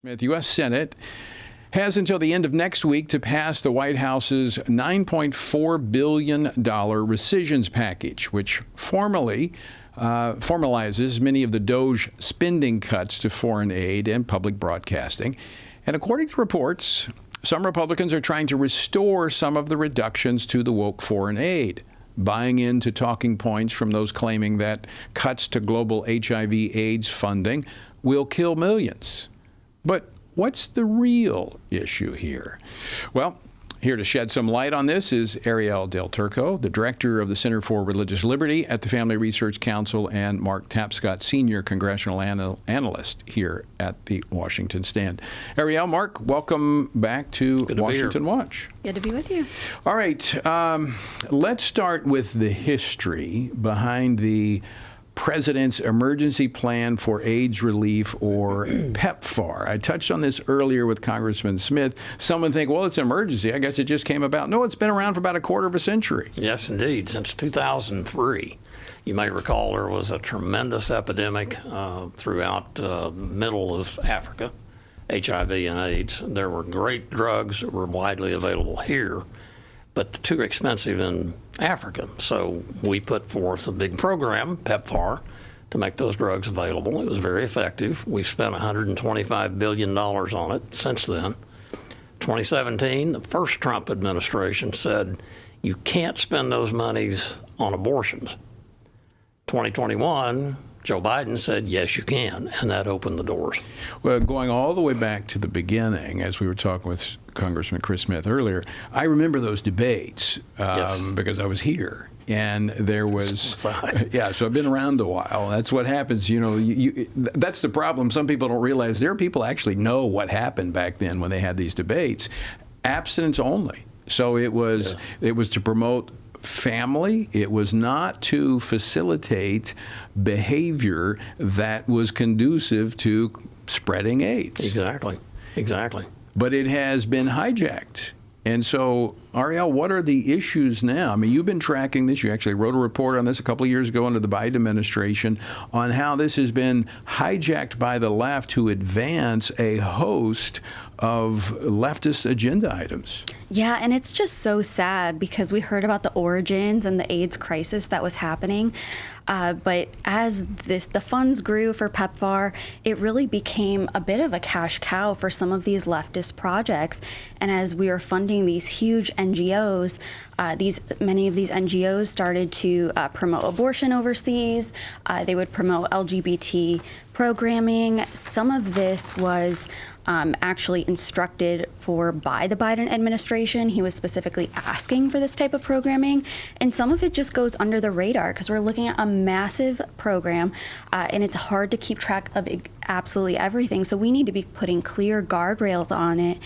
The U.S. Senate has until the end of next week to pass the White House's $9.4 billion rescissions package, which formalizes many of the DOGE spending cuts to foreign aid and public broadcasting. And according to reports, some Republicans are trying to restore some of the reductions to the woke foreign aid, buying into talking points from those claiming that cuts to global HIV/AIDS funding will kill millions. But what's the real issue here? Well, here to shed some light on this is Arielle Del Turco, the director of the Center for Religious Liberty at the Family Research Council, and Mark Tapscott, senior congressional analyst here at the Washington Stand. Arielle, Mark, welcome back to Washington Watch. Good to be with you. All right, let's start with the history behind the President's Emergency Plan for AIDS Relief, or PEPFAR. I touched on this earlier with Congressman Smith. Some would think, well, it's an emergency. I guess it just came about. No, it's been around for about a quarter of a century. Yes, indeed. Since 2003. You may recall there was a tremendous epidemic throughout the middle of Africa, HIV and AIDS. There were great drugs that were widely available here, but too expensive in Africa. So we put forth a big program, PEPFAR, to make those drugs available. It was very effective. We've spent $125 billion on it since then. 2017, the first Trump administration said, you can't spend those monies on abortions. 2021, Joe Biden said, yes, you can, and that opened the doors. Well, going all the way back to the beginning, as we were talking with Congressman Chris Smith earlier, I remember those debates Yes. because I was here. And there was, yeah, so I've been around a while. That's what happens. You know, that's the problem. Some people don't realize there are people actually know what happened back then when they had these debates. Abstinence only. So it was, It was to promote family. It was not to facilitate behavior that was conducive to spreading AIDS. Exactly. But it has been hijacked. And so, Arielle, what are the issues now? I mean, you've been tracking this. You actually wrote a report on this a couple of years ago under the Biden administration on how this has been hijacked by the left to advance a host of leftist agenda items. Yeah, and it's just so sad because we heard about the origins and the AIDS crisis that was happening. But as the funds grew for PEPFAR, it really became a bit of a cash cow for some of these leftist projects. And as we were funding these huge NGOs, many of these NGOs started to promote abortion overseas. They would promote LGBT programming. Some of this was actually instructed by the Biden administration. He was specifically asking for this type of programming. And some of it just goes under the radar because we're looking at a massive program and it's hard to keep track of absolutely everything. So we need to be putting clear guardrails on it.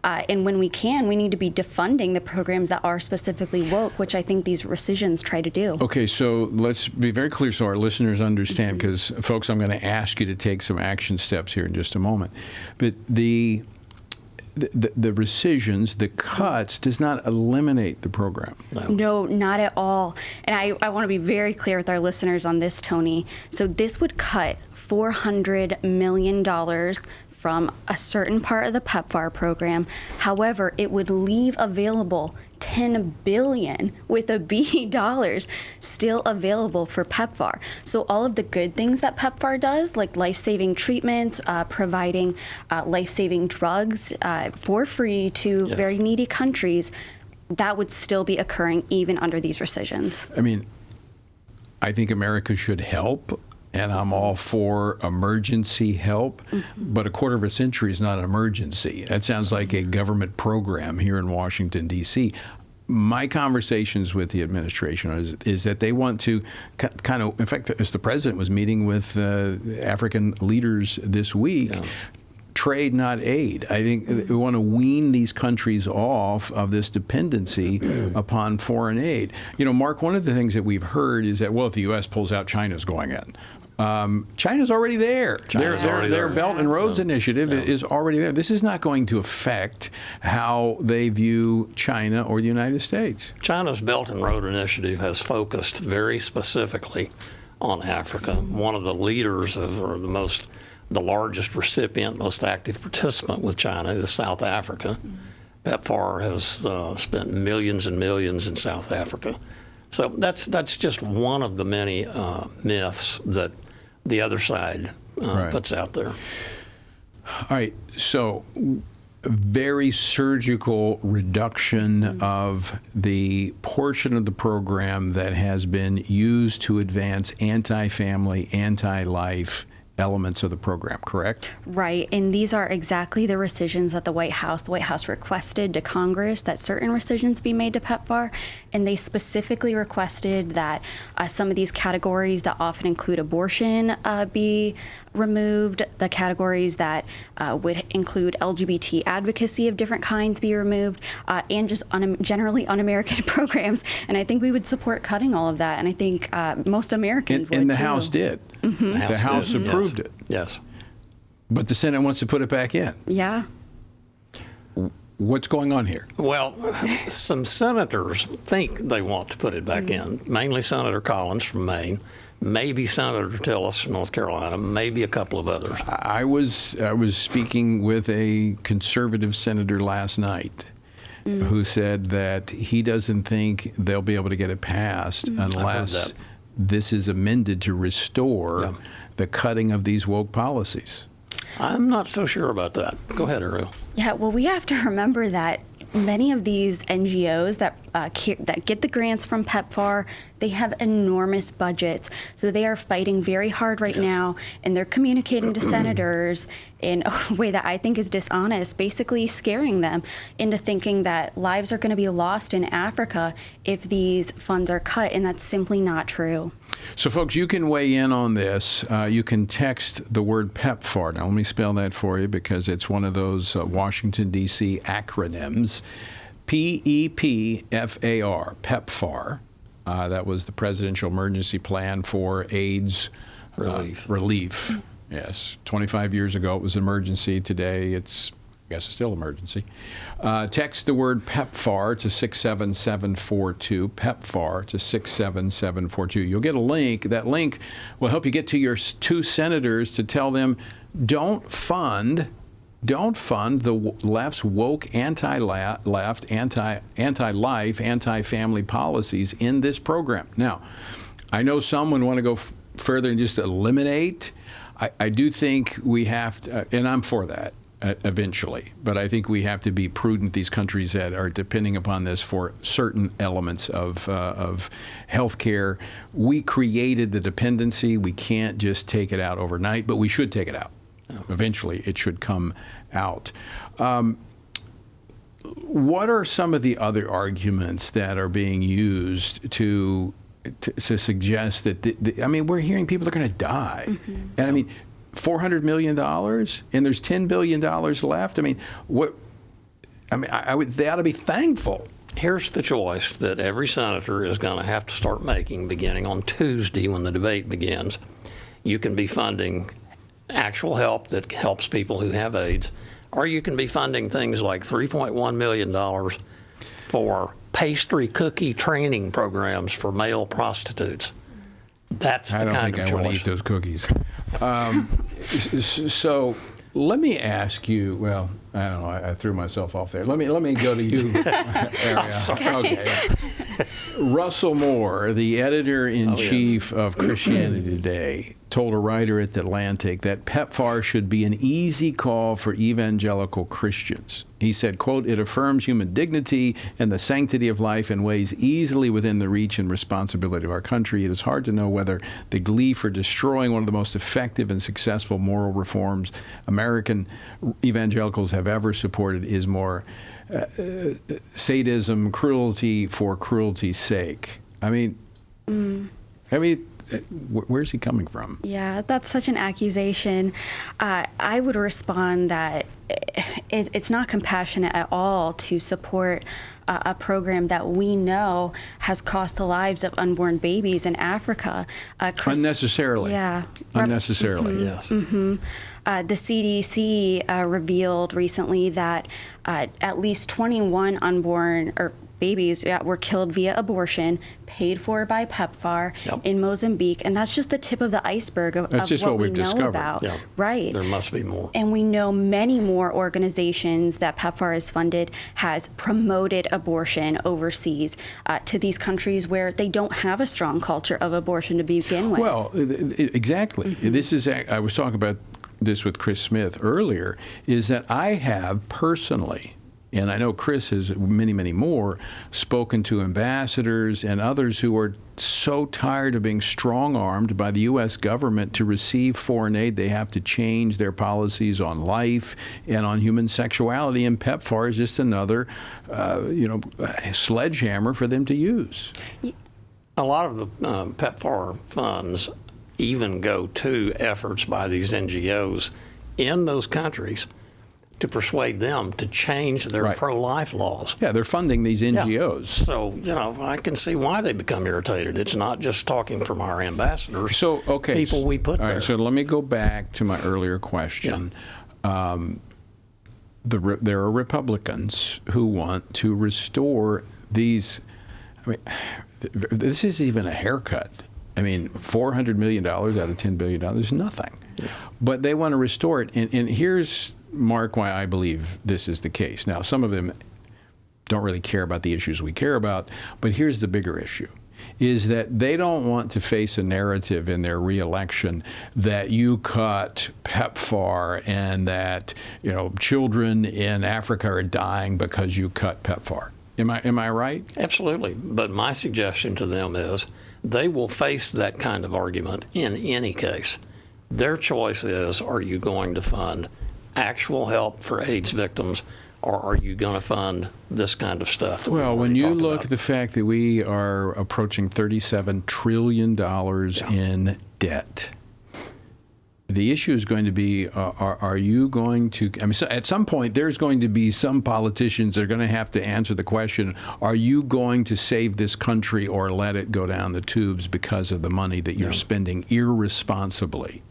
And when we can, we need to be defunding the programs that are specifically woke, which I think these rescissions try to do. Okay, so let's be very clear so our listeners understand, because folks, I'm going to ask you to take some action steps here in just a moment. But the rescissions, the cuts, does not eliminate the program. No, not at all. And I want to be very clear with our listeners on this, Tony. So this would cut $400 million from a certain part of the PEPFAR program. However, it would leave available $10 billion with a B dollars still available for PEPFAR. So all of the good things that PEPFAR does, like life-saving treatments, providing life-saving drugs for free to very needy countries, that would still be occurring even under these rescissions. I mean, I think America should help, and I'm all for emergency help, but a quarter of a century is not an emergency. That sounds like a government program here in Washington, D.C. My conversations with the administration is that they want to kind of, in fact, as the president was meeting with African leaders this week, trade, not aid. I think we want to wean these countries off of this dependency upon foreign aid. You know, Mark, one of the things that we've heard is that, well, if the U.S. pulls out, China's going in. China's already there. Their Belt and Roads Initiative is already there. This is not going to affect how they view China or the United States. China's Belt and Road Initiative has focused very specifically on Africa. One of the leaders of, or the most the largest recipient, most active participant with China is South Africa. PEPFAR has spent millions and millions in South Africa. So that's just one of the many myths that the other side puts out there. All right, so very surgical reduction of the portion of the program that has been used to advance anti-family, anti-life elements of the program, correct? Right, and these are exactly the rescissions that the White House requested to Congress that certain rescissions be made to PEPFAR, and they specifically requested that some of these categories that often include abortion be removed, the categories that would include LGBT advocacy of different kinds be removed, and just generally un-American programs. And I think we would support cutting all of that, and I think most Americans would, and the too. House did. The House approved it. Yes. But the Senate wants to put it back in. Yeah. What's going on here? Well, some senators think they want to put it back in, mainly Senator Collins from Maine, maybe Senator Tillis from North Carolina, maybe a couple of others. I was speaking with a conservative senator last night who said that he doesn't think they'll be able to get it passed unless this is amended to restore the cutting of these woke policies. I'm not so sure about that. Go ahead, Arielle. Yeah, well, we have to remember that many of these NGOs that get the grants from PEPFAR, they have enormous budgets. So they are fighting very hard right now, and they're communicating to senators in a way that I think is dishonest, basically scaring them into thinking that lives are going to be lost in Africa if these funds are cut, and that's simply not true. So, folks, you can weigh in on this. You can text the word PEPFAR. Now, let me spell that for you because it's one of those Washington, D.C. acronyms. PEPFAR, PEPFAR. That was the Presidential Emergency Plan for AIDS Relief. Yes, 25 years ago it was an emergency. Today I guess it's still emergency. Text the word PEPFAR to 67742, PEPFAR to 67742. You'll get a link. That link will help you get to your two senators to tell them, don't fund the left's woke anti-left, anti-life, anti-family policies in this program. Now, I know some would want to go further and just eliminate. I do think we have to, and I'm for that eventually, but I think we have to be prudent. These countries that are depending upon this for certain elements of health care, we created the dependency. We can't just take it out overnight, but we should take it out. Eventually, it should come out. What are some of the other arguments that are being used to suggest that, I mean, we're hearing people are going to die. And I mean, $400 million and there's $10 billion left. I mean, they ought to be thankful. Here's the choice that every senator is going to have to start making beginning on Tuesday when the debate begins. You can be funding actual help that helps people who have AIDS, or you can be funding things like $3.1 million for pastry cookie training programs for male prostitutes. That's the kind of choice. I don't think I want to eat those cookies. So let me ask you, well, I don't know, I threw myself off there. Let me go to you, Arielle. I'm sorry. Okay. Russell Moore, the editor-in-chief of Christianity Today, told a writer at The Atlantic that PEPFAR should be an easy call for evangelical Christians. He said, quote, "It affirms human dignity and the sanctity of life in ways easily within the reach and responsibility of our country. It is hard to know whether the glee for destroying one of the most effective and successful moral reforms American evangelicals have ever supported is more sadism, cruelty for cruelty's sake." I mean, where's he coming from? Yeah, that's such an accusation. I would respond that it's not compassionate at all to support a program that we know has cost the lives of unborn babies in Africa. Unnecessarily. Yeah. Unnecessarily. Yes. The CDC revealed recently that at least 21 unborn or babies were killed via abortion, paid for by PEPFAR in Mozambique, and that's just the tip of the iceberg of what we know about. Yeah. Right. There must be more. And we know many more organizations that PEPFAR has funded has promoted abortion overseas to these countries where they don't have a strong culture of abortion to begin with. Well, exactly. This is, I was talking about this with Chris Smith earlier, is that I have personally, and I know Chris has many, many more, spoken to ambassadors and others who are so tired of being strong-armed by the U.S. government to receive foreign aid. They have to change their policies on life and on human sexuality, and PEPFAR is just another, sledgehammer for them to use. A lot of the PEPFAR funds even go to efforts by these NGOs in those countries to persuade them to change their pro-life laws. Yeah, they're funding these NGOs. So, I can see why they become irritated. It's not just talking from our ambassadors. So, okay. People we put there. Right, so let me go back to my earlier question. Yeah. There are Republicans who want to restore these. I mean, this is even a haircut. I mean, $400 million out of $10 billion is nothing. Yeah. But they want to restore it. And here's, Mark, why I believe this is the case. Now, some of them don't really care about the issues we care about, but here's the bigger issue, is that they don't want to face a narrative in their reelection that you cut PEPFAR and that, children in Africa are dying because you cut PEPFAR. Am I right? Absolutely. But my suggestion to them is they will face that kind of argument in any case. Their choice is, are you going to fund actual help for AIDS victims, or are you going to fund this kind of stuff? Well, when you look at the fact that we are approaching $37 trillion in debt, the issue is going to be, are you going to, so at some point there's going to be some politicians that are going to have to answer the question, are you going to save this country or let it go down the tubes because of the money that you're spending irresponsibly?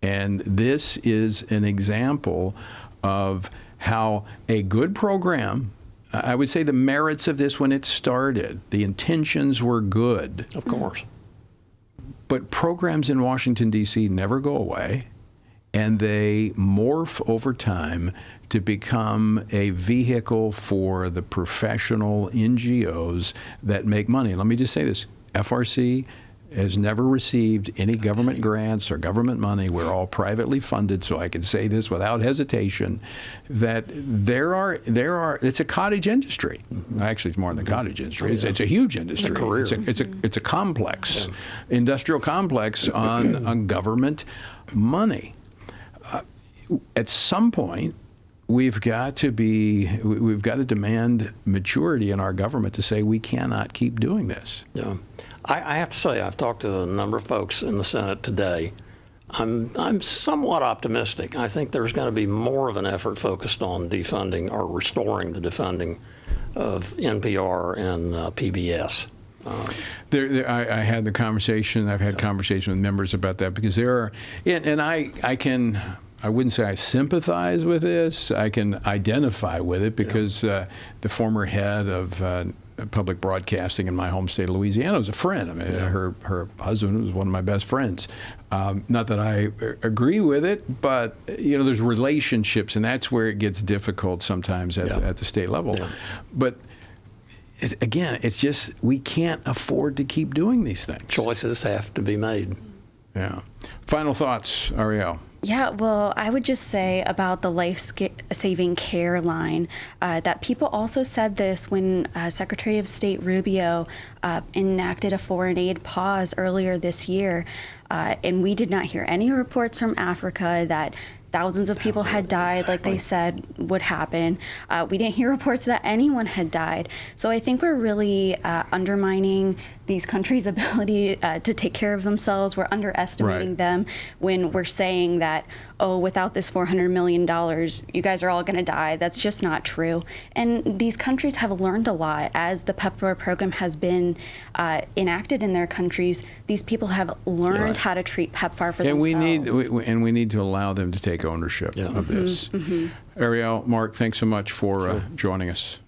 And this is an example of how a good program, I would say the merits of this when it started, the intentions were good. Of course. But programs in Washington, D.C. never go away, and they morph over time to become a vehicle for the professional NGOs that make money. Let me just say this. FRC has never received any government grants or government money. We're all privately funded, so I can say this without hesitation, that there are it's a cottage industry. Actually, it's more than the cottage industry. It's a huge industry. It's a complex, industrial complex on government money. At some point, we've got to demand maturity in our government to say we cannot keep doing this. Yeah. I have to say, I've talked to a number of folks in the Senate today. I'm somewhat optimistic. I think there's going to be more of an effort focused on defunding or restoring the defunding of NPR and PBS. I had the conversation. I've had conversations with members about that because there are, and I wouldn't say I sympathize with this. I can identify with it because the former head of public broadcasting in my home state of Louisiana was a friend. I mean, her husband was one of my best friends. Not that I agree with it, but there's relationships, and that's where it gets difficult sometimes at the state level. Yeah. But again, it's just we can't afford to keep doing these things. Choices have to be made. Yeah. Final thoughts, Arielle. Yeah, well, I would just say about the life-saving care line that people also said this when Secretary of State Rubio enacted a foreign aid pause earlier this year, and we did not hear any reports from Africa that thousands of people had died, like they said would happen. We didn't hear reports that anyone had died. So I think we're really undermining these countries' ability to take care of themselves. We're underestimating them when we're saying that, oh, without this $400 million, you guys are all going to die. That's just not true. And these countries have learned a lot. As the PEPFAR program has been enacted in their countries, these people have learned how to treat PEPFAR for themselves. We need to allow them to take ownership of this. Arielle, Mark, thanks so much for joining us.